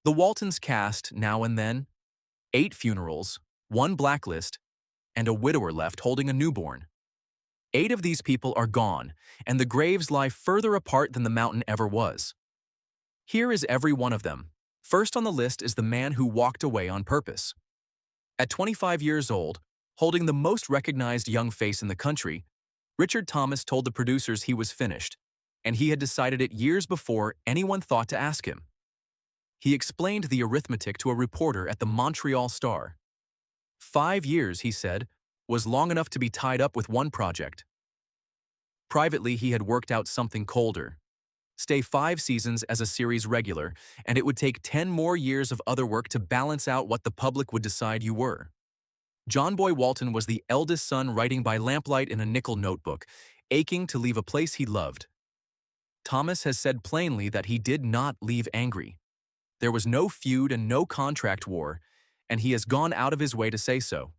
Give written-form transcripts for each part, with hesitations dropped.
The Waltons cast, now and then, 8 funerals, 1 blacklist, and a widower left holding a newborn. 8 of these people are gone, and the graves lie further apart than the mountain ever was. Here is every one of them. First on the list is the man who walked away on purpose. At 25 years old, holding the most recognized young face in the country, Richard Thomas told the producers he was finished, and he had decided it years before anyone thought to ask him. He explained the arithmetic to a reporter at the Montreal Star. 5 years, he said, was long enough to be tied up with one project. Privately, he had worked out something colder. Stay 5 seasons as a series regular, and it would take 10 more years of other work to balance out what the public would decide you were. John-Boy Walton was the eldest son writing by lamplight in a nickel notebook, aching to leave a place he loved. Thomas has said plainly that he did not leave angry. There was no feud and no contract war, and he has gone out of his way to say so.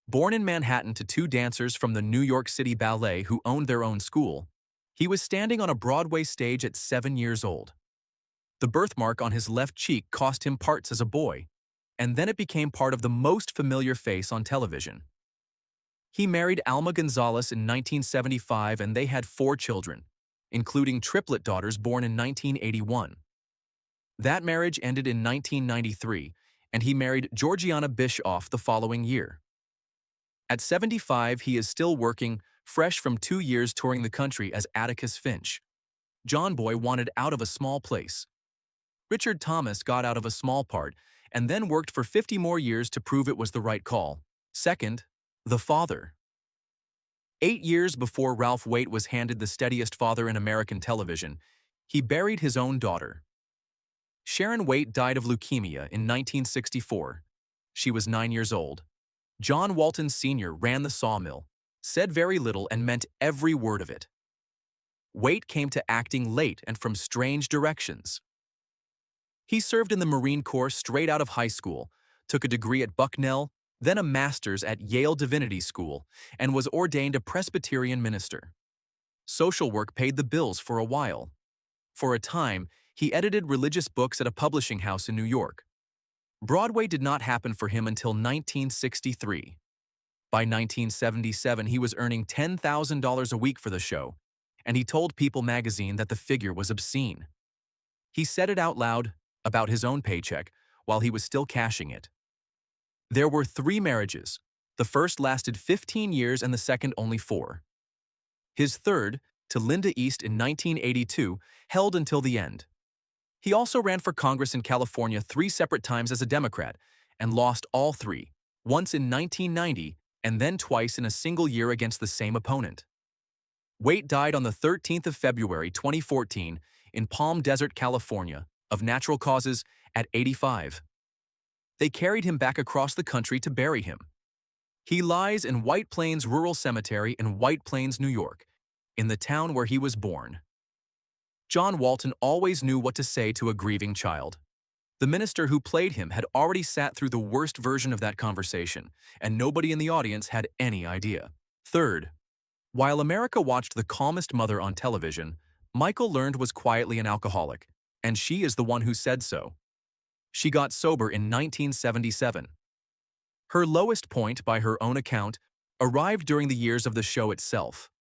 Born in Manhattan to 2 dancers from the New York City Ballet who owned their own school, he was standing on a Broadway stage at 7 years old. The birthmark on his left cheek cost him parts as a boy, and then it became part of the most familiar face on television. He married Alma Gonzalez in 1975 and they had 4 children, including triplet daughters born in 1981. That marriage ended in 1993, and he married Georgiana Bischoff the following year. At 75, he is still working, fresh from 2 years touring the country as Atticus Finch. John-Boy wanted out of a small place. Richard Thomas got out of a small part and then worked for 50 more years to prove it was the right call. Second, the father. 8 years before Ralph Waite was handed the steadiest father in American television, he buried his own daughter. Sharon Waite died of leukemia in 1964. She was 9 years old. John Walton Sr. ran the sawmill, said very little and meant every word of it. Waite came to acting late and from strange directions. He served in the Marine Corps straight out of high school, took a degree at Bucknell, then a master's at Yale Divinity School, and was ordained a Presbyterian minister. Social work paid the bills for a while. For a time, he edited religious books at a publishing house in New York. Broadway did not happen for him until 1963. By 1977, he was earning $10,000 a week for the show, and he told People magazine that the figure was obscene. He said it out loud about his own paycheck while he was still cashing it. There were 3 marriages. The first lasted 15 years and the second only 4. His third, to Linda East in 1982, held until the end. He also ran for Congress in California 3 separate times as a Democrat and lost all 3, once in 1990 and then twice in a single year against the same opponent. Waite died on the 13th of February 2014 in Palm Desert, California, of natural causes at 85. They carried him back across the country to bury him. He lies in White Plains Rural Cemetery in White Plains, New York, in the town where he was born. John Walton always knew what to say to a grieving child. The minister who played him had already sat through the worst version of that conversation, and nobody in the audience had any idea. Third, while America watched The Calmest Mother on television, Michael Learned was quietly an alcoholic, and she is the one who said so. She got sober in 1977. Her lowest point, by her own account, arrived during the years of the show itself.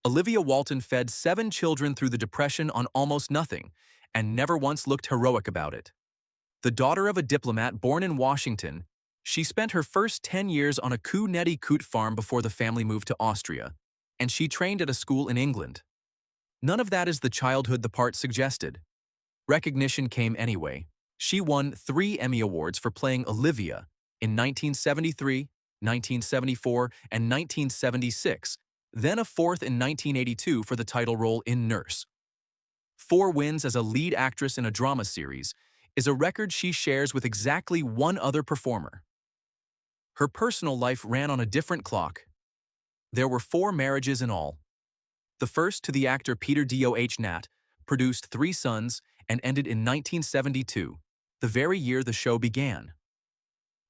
Olivia Walton fed 7 children through the Depression on almost nothing, and never once looked heroic about it. The daughter of a diplomat born in Washington, she spent her first 10 years on a Connecticut farm before the family moved to Austria, and she trained at a school in England. None of that is the childhood the part suggested. Recognition came anyway. She won 3 Emmy Awards for playing Olivia in 1973, 1974, and 1976, then a 4th in 1982 for the title role in Nurse. 4 wins as a lead actress in a drama series is a record she shares with exactly one other performer. Her personal life ran on a different clock. There were 4 marriages in all. The first, to the actor Peter D.O.H. Nat, produced 3 sons and ended in 1972, the very year the show began.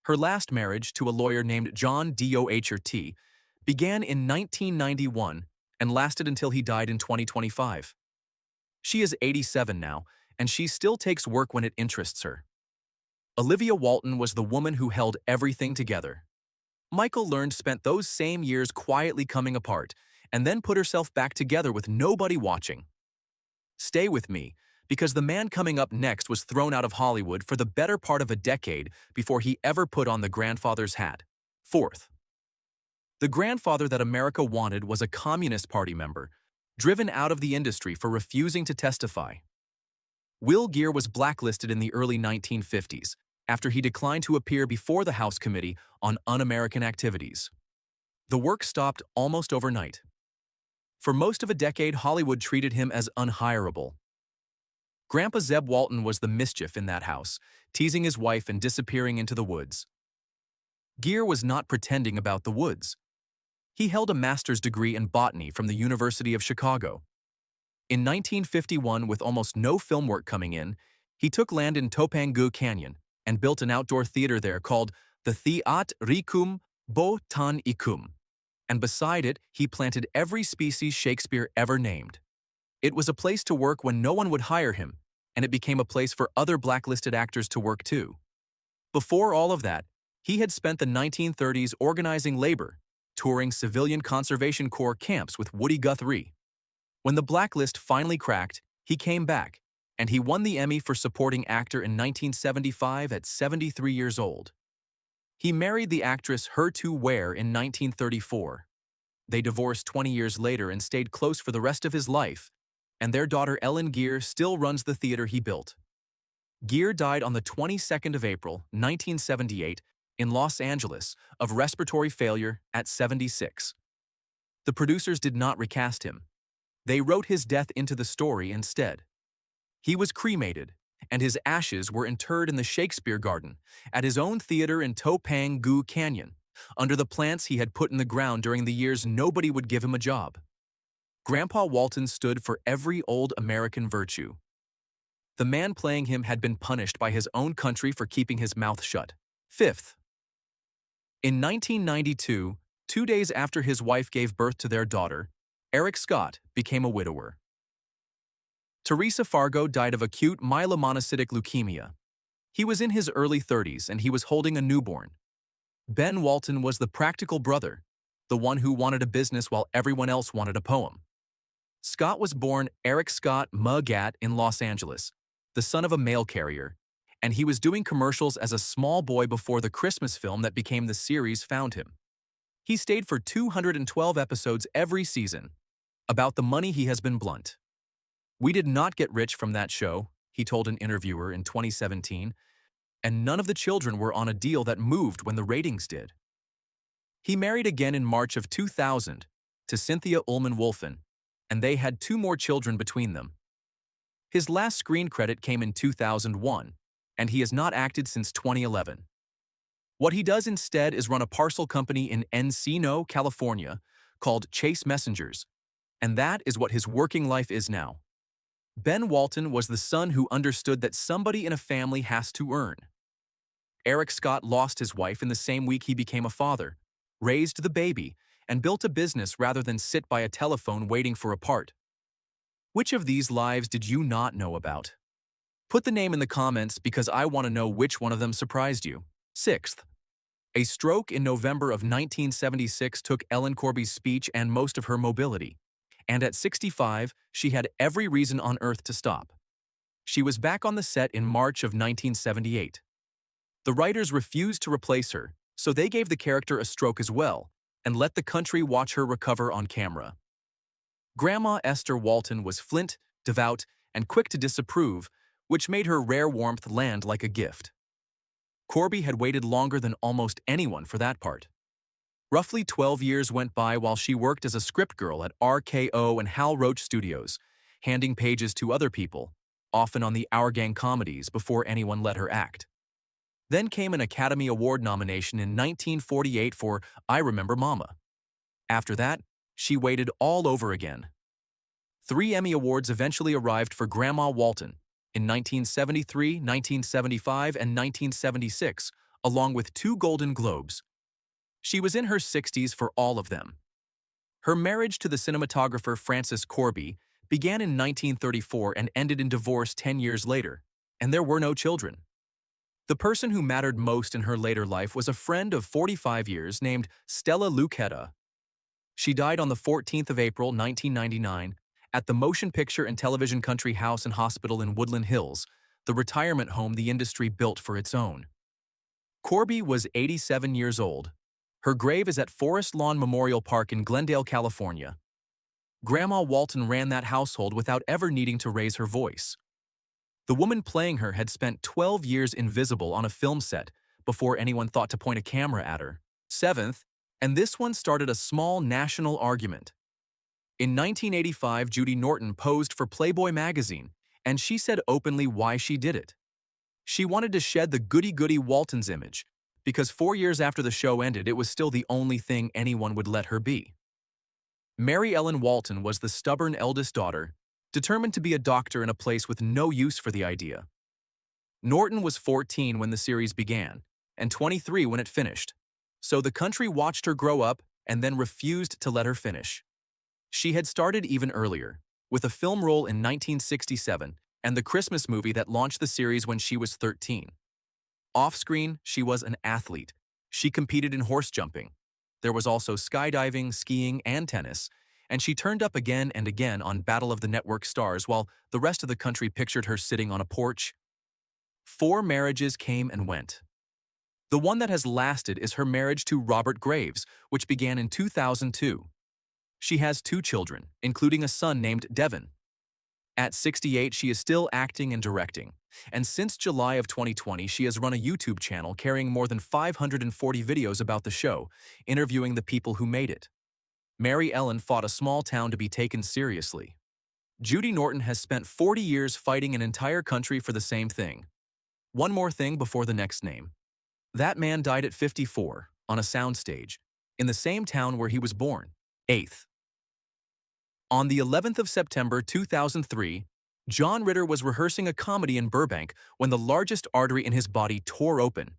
Her last marriage, to a lawyer named John D.O.H.R.T., began in 1991 and lasted until he died in 2025. She is 87 now, and she still takes work when it interests her. Olivia Walton was the woman who held everything together. Michael learned spent those same years quietly coming apart, and then put herself back together with nobody watching. Stay with me, because the man coming up next was thrown out of Hollywood for the better part of a decade before he ever put on the grandfather's hat. Fourth, the grandfather that America wanted was a Communist Party member, driven out of the industry for refusing to testify. Will Geer was blacklisted in the early 1950s after he declined to appear before the House Committee on Un-American Activities. The work stopped almost overnight. For most of a decade, Hollywood treated him as unhireable. Grandpa Zeb Walton was the mischief in that house, teasing his wife and disappearing into the woods. Geer was not pretending about the woods. He held a master's degree in botany from the University of Chicago. In 1951, with almost no film work coming in, he took land in Topanga Canyon and built an outdoor theater there called the Theatricum Botanicum, and beside it, he planted every species Shakespeare ever named. It was a place to work when no one would hire him, and it became a place for other blacklisted actors to work too. Before all of that, he had spent the 1930s organizing labor, touring civilian conservation corps camps with Woody Guthrie. When the blacklist finally cracked, he came back, and he won the Emmy for supporting actor in 1975 at 73 years old. He married the actress Hertu Ware in 1934. They divorced 20 years later and stayed close for the rest of his life, and their daughter Ellen Geer still runs the theater he built. Geer died on the 22nd of April, 1978, in Los Angeles, of respiratory failure at 76. The producers did not recast him. They wrote his death into the story instead. He was cremated, and his ashes were interred in the Shakespeare Garden at his own theater in Topanga Canyon, under the plants he had put in the ground during the years nobody would give him a job. Grandpa Walton stood for every old American virtue. The man playing him had been punished by his own country for keeping his mouth shut. Fifth, in 1992, 2 days after his wife gave birth to their daughter, Eric Scott became a widower. Teresa Fargo died of acute myelomonocytic leukemia. He was in his early 30s and he was holding a newborn. Ben Walton was the practical brother, the one who wanted a business while everyone else wanted a poem. Scott was born Eric Scott Mugat in Los Angeles, the son of a mail carrier, and he was doing commercials as a small boy before the Christmas film that became the series found him. He stayed for 212 episodes every season. About the money, he has been blunt. "We did not get rich from that show," he told an interviewer in 2017, "and none of the children were on a deal that moved when the ratings did." He married again in March of 2000 to Cynthia Ullman-Wolfen, and they had 2 more children between them. His last screen credit came in 2001, and he has not acted since 2011. What he does instead is run a parcel company in Encino, California, called Chase Messengers, and that is what his working life is now. Ben Walton was the son who understood that somebody in a family has to earn. Eric Scott lost his wife in the same week he became a father, raised the baby, and built a business rather than sit by a telephone waiting for a part. Which of these lives did you not know about? Put the name in the comments because I want to know which one of them surprised you. Sixth, a stroke in November of 1976 took Ellen Corby's speech and most of her mobility, and at 65, she had every reason on earth to stop. She was back on the set in March of 1978. The writers refused to replace her, so they gave the character a stroke as well, and let the country watch her recover on camera. Grandma Esther Walton was flint, devout, and quick to disapprove, which made her rare warmth land like a gift. Corby had waited longer than almost anyone for that part. Roughly 12 years went by while she worked as a script girl at RKO and Hal Roach Studios, handing pages to other people, often on the Our Gang comedies, before anyone let her act. Then came an Academy Award nomination in 1948 for I Remember Mama. After that, she waited all over again. 3 Emmy Awards eventually arrived for Grandma Walton in 1973, 1975, and 1976, along with 2 Golden Globes. She was in her 60s for all of them. Her marriage to the cinematographer Francis Corby began in 1934 and ended in divorce 10 years later, and there were no children. The person who mattered most in her later life was a friend of 45 years named Stella Lucchetta. She died on the 14th of April, 1999, at the Motion Picture and Television Country House and Hospital in Woodland Hills, the retirement home the industry built for its own. Corby was 87 years old. Her grave is at Forest Lawn Memorial Park in Glendale, California. Grandma Walton ran that household without ever needing to raise her voice. The woman playing her had spent 12 years invisible on a film set before anyone thought to point a camera at her. Seventh, and this one started a small national argument. In 1985, Judy Norton posed for Playboy magazine, and she said openly why she did it. She wanted to shed the goody-goody Waltons image, because 4 years after the show ended, it was still the only thing anyone would let her be. Mary Ellen Walton was the stubborn eldest daughter, determined to be a doctor in a place with no use for the idea. Norton was 14 when the series began, and 23 when it finished, so the country watched her grow up and then refused to let her finish. She had started even earlier, with a film role in 1967 and the Christmas movie that launched the series when she was 13. Off-screen, she was an athlete. She competed in horse jumping. There was also skydiving, skiing, and tennis, and she turned up again and again on Battle of the Network Stars while the rest of the country pictured her sitting on a porch. 4 marriages came and went. The one that has lasted is her marriage to Robert Graves, which began in 2002. She has 2 children, including a son named Devin. At 68, she is still acting and directing, and since July of 2020, she has run a YouTube channel carrying more than 540 videos about the show, interviewing the people who made it. Mary Ellen fought a small town to be taken seriously. Judy Norton has spent 40 years fighting an entire country for the same thing. One more thing before the next name. That man died at 54, on a soundstage, in the same town where he was born. 8th. On the 11th of September 2003, John Ritter was rehearsing a comedy in Burbank when the largest artery in his body tore open.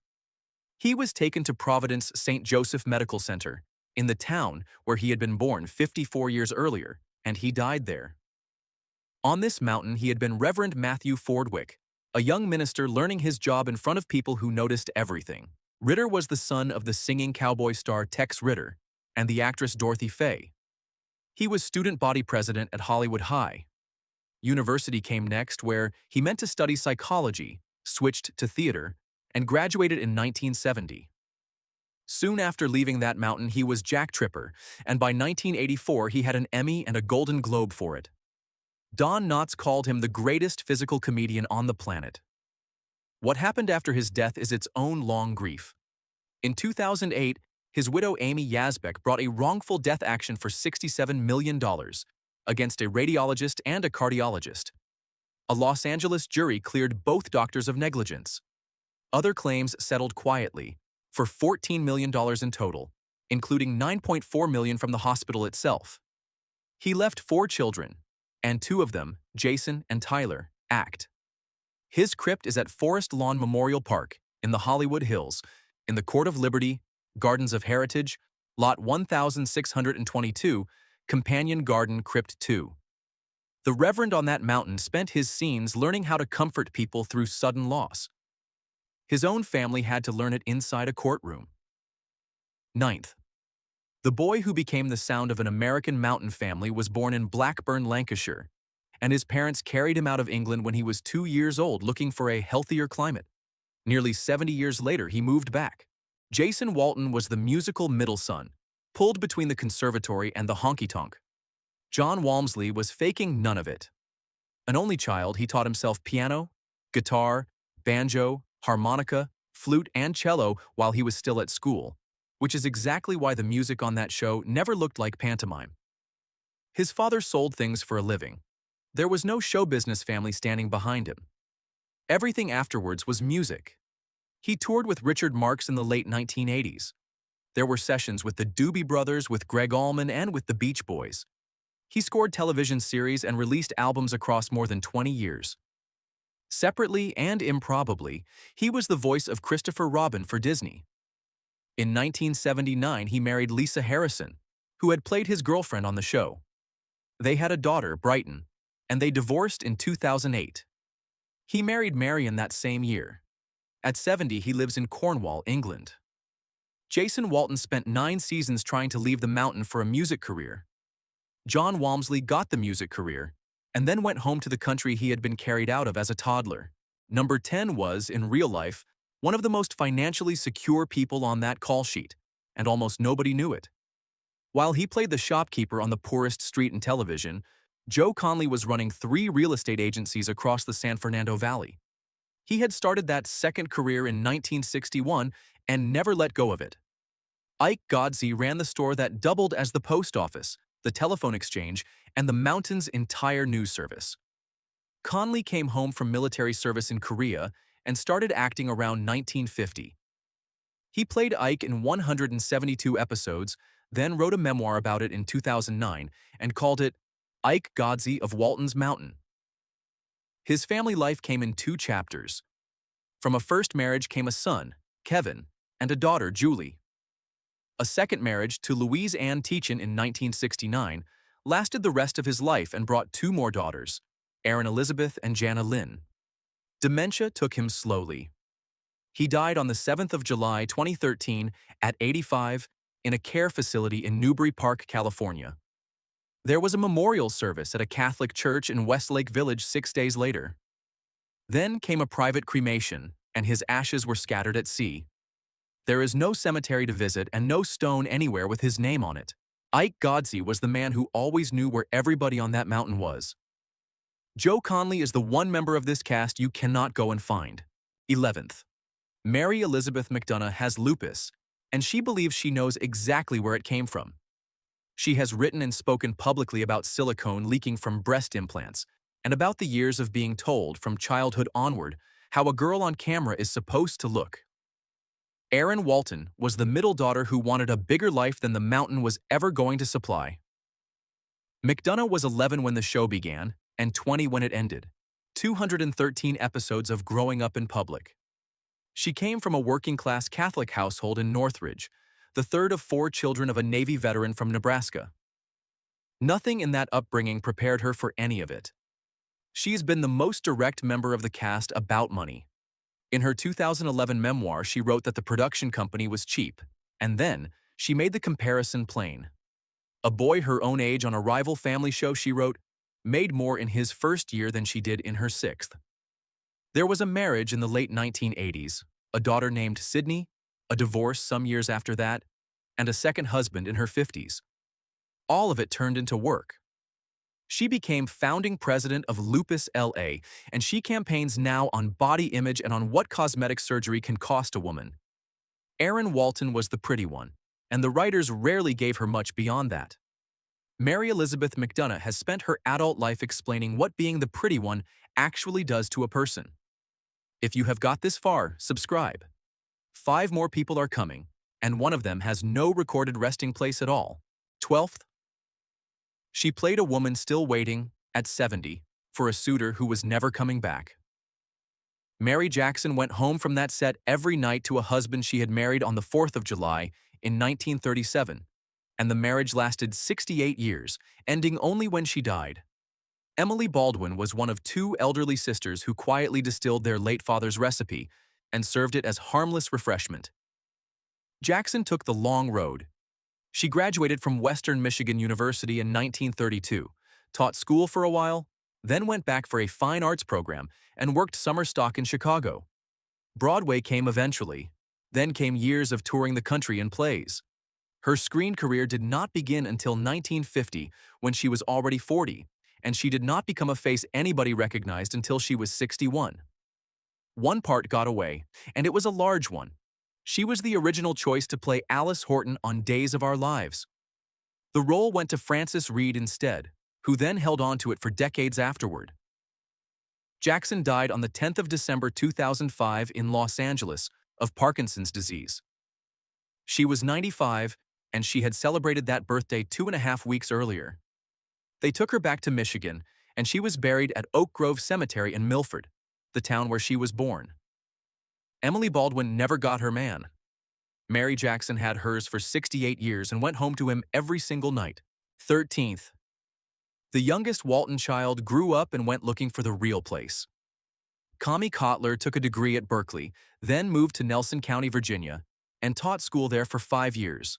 He was taken to Providence St. Joseph Medical Center, in the town where he had been born 54 years earlier, and he died there. On this mountain, he had been Reverend Matthew Fordwick, a young minister learning his job in front of people who noticed everything. Ritter was the son of the singing cowboy star Tex Ritter and the actress Dorothy Faye. He was student body president at Hollywood High. University came next, where he meant to study psychology, switched to theater, and graduated in 1970. Soon after leaving that mountain, he was Jack Tripper, and by 1984 he had an Emmy and a Golden Globe for it. Don Knotts called him the greatest physical comedian on the planet. What happened after his death is its own long grief. In 2008, his widow Amy Yazbek brought a wrongful death action for $67 million against a radiologist and a cardiologist. A Los Angeles jury cleared both doctors of negligence. Other claims settled quietly, for $14 million in total, including $9.4 million from the hospital itself. He left 4 children, and 2 of them, Jason and Tyler, act. His crypt is at Forest Lawn Memorial Park, in the Hollywood Hills, in the Court of Liberty, Gardens of Heritage, Lot 1622, Companion Garden Crypt 2. The Reverend on that mountain spent his scenes learning how to comfort people through sudden loss. His own family had to learn it inside a courtroom. 9th. The boy who became the sound of an American mountain family was born in Blackburn, Lancashire, and his parents carried him out of England when he was 2 years old looking for a healthier climate. Nearly 70 years later, he moved back. Jason Walton was the musical middle son, pulled between the conservatory and the honky-tonk. John Walmsley was faking none of it. An only child, he taught himself piano, guitar, banjo, harmonica, flute, and cello while he was still at school, which is exactly why the music on that show never looked like pantomime. His father sold things for a living. There was no show business family standing behind him. Everything afterwards was music. He toured with Richard Marx in the late 1980s. There were sessions with the Doobie Brothers, with Greg Allman, and with the Beach Boys. He scored television series and released albums across more than 20 years. Separately and improbably, he was the voice of Christopher Robin for Disney. In 1979, he married Lisa Harrison, who had played his girlfriend on the show. They had a daughter, Brighton, and they divorced in 2008. He married Marion that same year. At 70, he lives in Cornwall, England. Jason Walton spent 9 seasons trying to leave the mountain for a music career. John Walmsley got the music career, and then went home to the country he had been carried out of as a toddler. Number 10 was, in real life, one of the most financially secure people on that call sheet, and almost nobody knew it. While he played the shopkeeper on the poorest street in television, Joe Conley was running 3 real estate agencies across the San Fernando Valley. He had started that second career in 1961 and never let go of it. Ike Godsey ran the store that doubled as the post office, the telephone exchange, and the mountain's entire news service. Conley came home from military service in Korea and started acting around 1950. He played Ike in 172 episodes, then wrote a memoir about it in 2009 and called it Ike Godsey of Walton's Mountain. His family life came in 2 chapters. From a first marriage came a son, Kevin, and a daughter, Julie. A second marriage to Louise Ann Teachin in 1969 lasted the rest of his life and brought 2 more daughters, Erin Elizabeth and Jana Lynn. Dementia took him slowly. He died on the 7th of July 2013 at 85 in a care facility in Newbury Park, California. There was a memorial service at a Catholic church in Westlake Village 6 days later. Then came a private cremation, and his ashes were scattered at sea. There is no cemetery to visit and no stone anywhere with his name on it. Ike Godsey was the man who always knew where everybody on that mountain was. Joe Conley is the one member of this cast you cannot go and find. 11th. Mary Elizabeth McDonough has lupus, and she believes she knows exactly where it came from. She has written and spoken publicly about silicone leaking from breast implants, and about the years of being told, from childhood onward, how a girl on camera is supposed to look. Erin Walton was the middle daughter who wanted a bigger life than the mountain was ever going to supply. McDonough was 11 when the show began, and 20 when it ended. 213 episodes of growing up in public. She came from a working-class Catholic household in Northridge, the third of 4 children of a Navy veteran from Nebraska. Nothing in that upbringing prepared her for any of it. She's been the most direct member of the cast about money. In her 2011 memoir, she wrote that the production company was cheap, and then she made the comparison plain. A boy her own age on a rival family show, she wrote, made more in his first year than she did in her 6th. There was a marriage in the late 1980s, a daughter named Sydney, a divorce some years after that, and a second husband in her 50s. All of it turned into work. She became founding president of Lupus LA, and she campaigns now on body image and on what cosmetic surgery can cost a woman. Erin Walton was the pretty one, and the writers rarely gave her much beyond that. Mary Elizabeth McDonough has spent her adult life explaining what being the pretty one actually does to a person. If you have got this far, subscribe. 5 more people are coming, and one of them has no recorded resting place at all. 12th. She played a woman still waiting, at 70, for a suitor who was never coming back. Mary Jackson went home from that set every night to a husband she had married on the 4th of July in 1937, and the marriage lasted 68 years, ending only when she died. Emily Baldwin was one of 2 elderly sisters who quietly distilled their late father's recipe and served it as harmless refreshment. Jackson took the long road. She graduated from Western Michigan University in 1932, taught school for a while, then went back for a fine arts program and worked summer stock in Chicago. Broadway came eventually, then came years of touring the country in plays. Her screen career did not begin until 1950, when she was already 40, and she did not become a face anybody recognized until she was 61. One part got away, and it was a large one. She was the original choice to play Alice Horton on Days of Our Lives. The role went to Frances Reed instead, who then held on to it for decades afterward. Jackson died on the 10th of December 2005 in Los Angeles of Parkinson's disease. She was 95, and she had celebrated that birthday 2.5 weeks earlier. They took her back to Michigan, and she was buried at Oak Grove Cemetery in Milford, the town where she was born. Emily Baldwin never got her man. Mary Jackson had hers for 68 years and went home to him every single night. 13th. The youngest Walton child grew up and went looking for the real place. Cotler took a degree at Berkeley, then moved to Nelson County, Virginia, and taught school there for 5 years.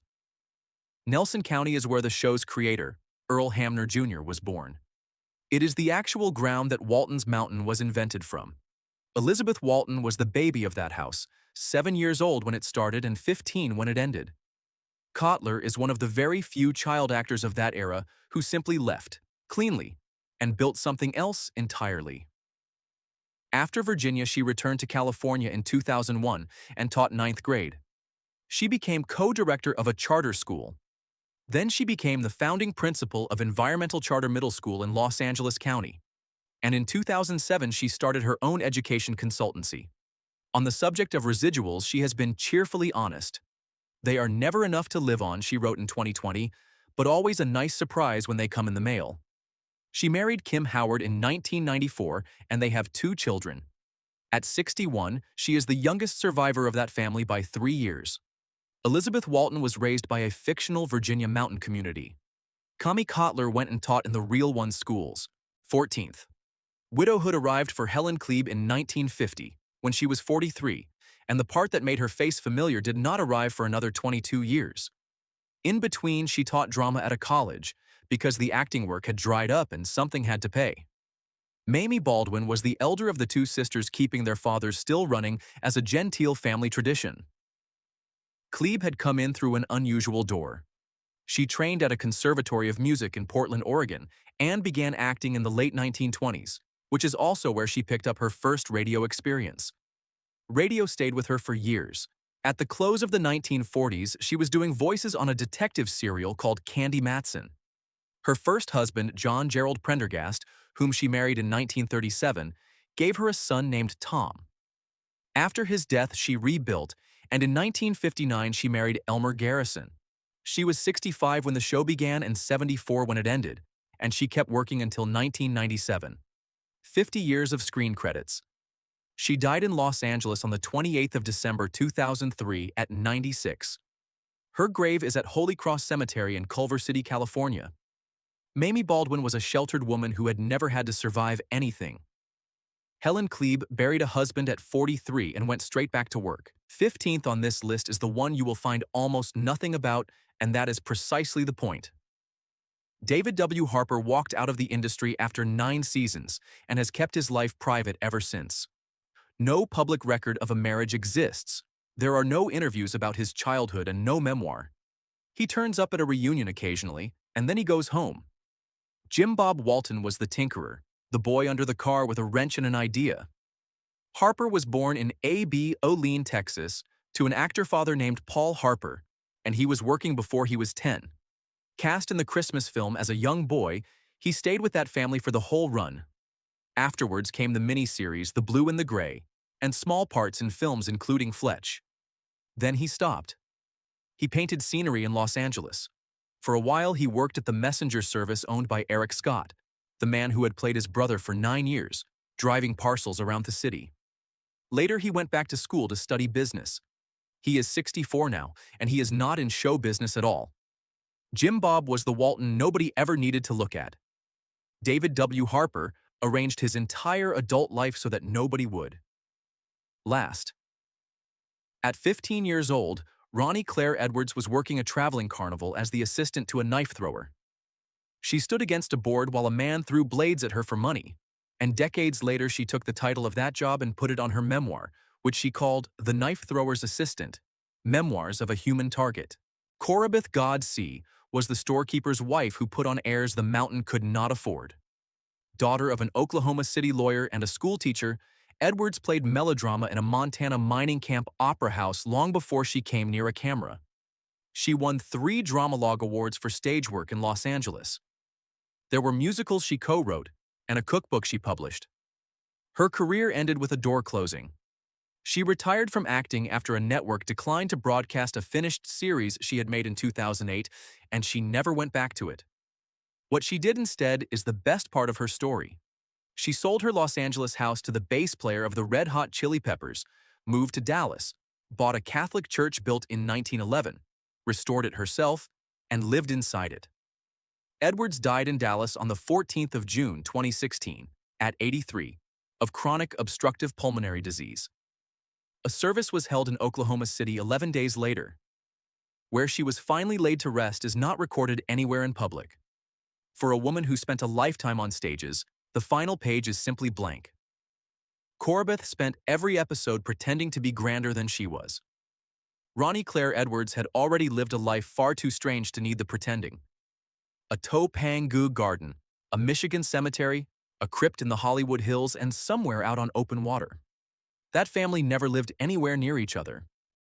Nelson County is where the show's creator, Earl Hamner Jr., was born. It is the actual ground that Walton's Mountain was invented from. Elizabeth Walton was the baby of that house, 7 years old when it started and 15 when it ended. Cotler is one of the very few child actors of that era who simply left, cleanly, and built something else entirely. After Virginia, she returned to California in 2001 and taught 9th grade. She became co-director of a charter school. Then she became the founding principal of Environmental Charter Middle School in Los Angeles County. And in 2007, she started her own education consultancy. On the subject of residuals, she has been cheerfully honest. "They are never enough to live on," she wrote in 2020, "but always a nice surprise when they come in the mail." She married Kim Howard in 1994, and they have 2 children. At 61, she is the youngest survivor of that family by 3 years. Elizabeth Walton was raised by a fictional Virginia mountain community. Cotler went and taught in the real one schools. 14th. Widowhood arrived for Helen Kleeb in 1950, when she was 43, and the part that made her face familiar did not arrive for another 22 years. In between, she taught drama at a college, because the acting work had dried up and something had to pay. Mamie Baldwin was the elder of the 2 sisters, keeping their fathers still running as a genteel family tradition. Kleeb had come in through an unusual door. She trained at a conservatory of music in Portland, Oregon, and began acting in the late 1920s, which is also where she picked up her first radio experience. Radio stayed with her for years. At the close of the 1940s, she was doing voices on a detective serial called Candy Matson. Her first husband, John Gerald Prendergast, whom she married in 1937, gave her a son named Tom. After his death, she rebuilt, and in 1959 she married Elmer Garrison. She was 65 when the show began and 74 when it ended, and she kept working until 1997. 50 years of screen credits. She died in Los Angeles on the 28th of December 2003 at 96. Her grave is at Holy Cross Cemetery in Culver City, California. Mamie Baldwin was a sheltered woman who had never had to survive anything. Helen Kleeb buried a husband at 43 and went straight back to work. 15th on this list is the one you will find almost nothing about, and that is precisely the point. David W. Harper walked out of the industry after 9 seasons and has kept his life private ever since. No public record of a marriage exists. There are no interviews about his childhood and no memoir. He turns up at a reunion occasionally, and then he goes home. Jim Bob Walton was the tinkerer, the boy under the car with a wrench and an idea. Harper was born in A.B. Olean, Texas, to an actor father named Paul Harper, and he was working before he was 10. Cast in the Christmas film as a young boy, he stayed with that family for the whole run. Afterwards came the miniseries The Blue and the Gray, and small parts in films including Fletch. Then he stopped. He painted scenery in Los Angeles. For a while he worked at the messenger service owned by Eric Scott, the man who had played his brother for 9 years, driving parcels around the city. Later he went back to school to study business. He is 64 now, and he is not in show business at all. Jim Bob was the Walton nobody ever needed to look at. David W. Harper arranged his entire adult life so that nobody would. Last. At 15 years old, Ronnie Claire Edwards was working a traveling carnival as the assistant to a knife thrower. She stood against a board while a man threw blades at her for money, and decades later she took the title of that job and put it on her memoir, which she called The Knife Thrower's Assistant, Memoirs of a Human Target. Corabeth God C. was the storekeeper's wife who put on airs the mountain could not afford. Daughter of an Oklahoma City lawyer and a schoolteacher, Edwards played melodrama in a Montana mining camp opera house long before she came near a camera. She won 3 Dramalog Awards for stage work in Los Angeles. There were musicals she co-wrote and a cookbook she published. Her career ended with a door closing. She retired from acting after a network declined to broadcast a finished series she had made in 2008, and she never went back to it. What she did instead is the best part of her story. She sold her Los Angeles house to the bass player of the Red Hot Chili Peppers, moved to Dallas, bought a Catholic church built in 1911, restored it herself, and lived inside it. Edwards died in Dallas on the 14th of June 2016, at 83. of chronic obstructive pulmonary disease. A service was held in Oklahoma City 11 days later. Where she was finally laid to rest is not recorded anywhere in public. For a woman who spent a lifetime on stages, the final page is simply blank. Corbett spent every episode pretending to be grander than she was. Ronnie Claire Edwards had already lived a life far too strange to need the pretending. A Topanga garden, a Michigan cemetery, a crypt in the Hollywood Hills, and somewhere out on open water. That family never lived anywhere near each other.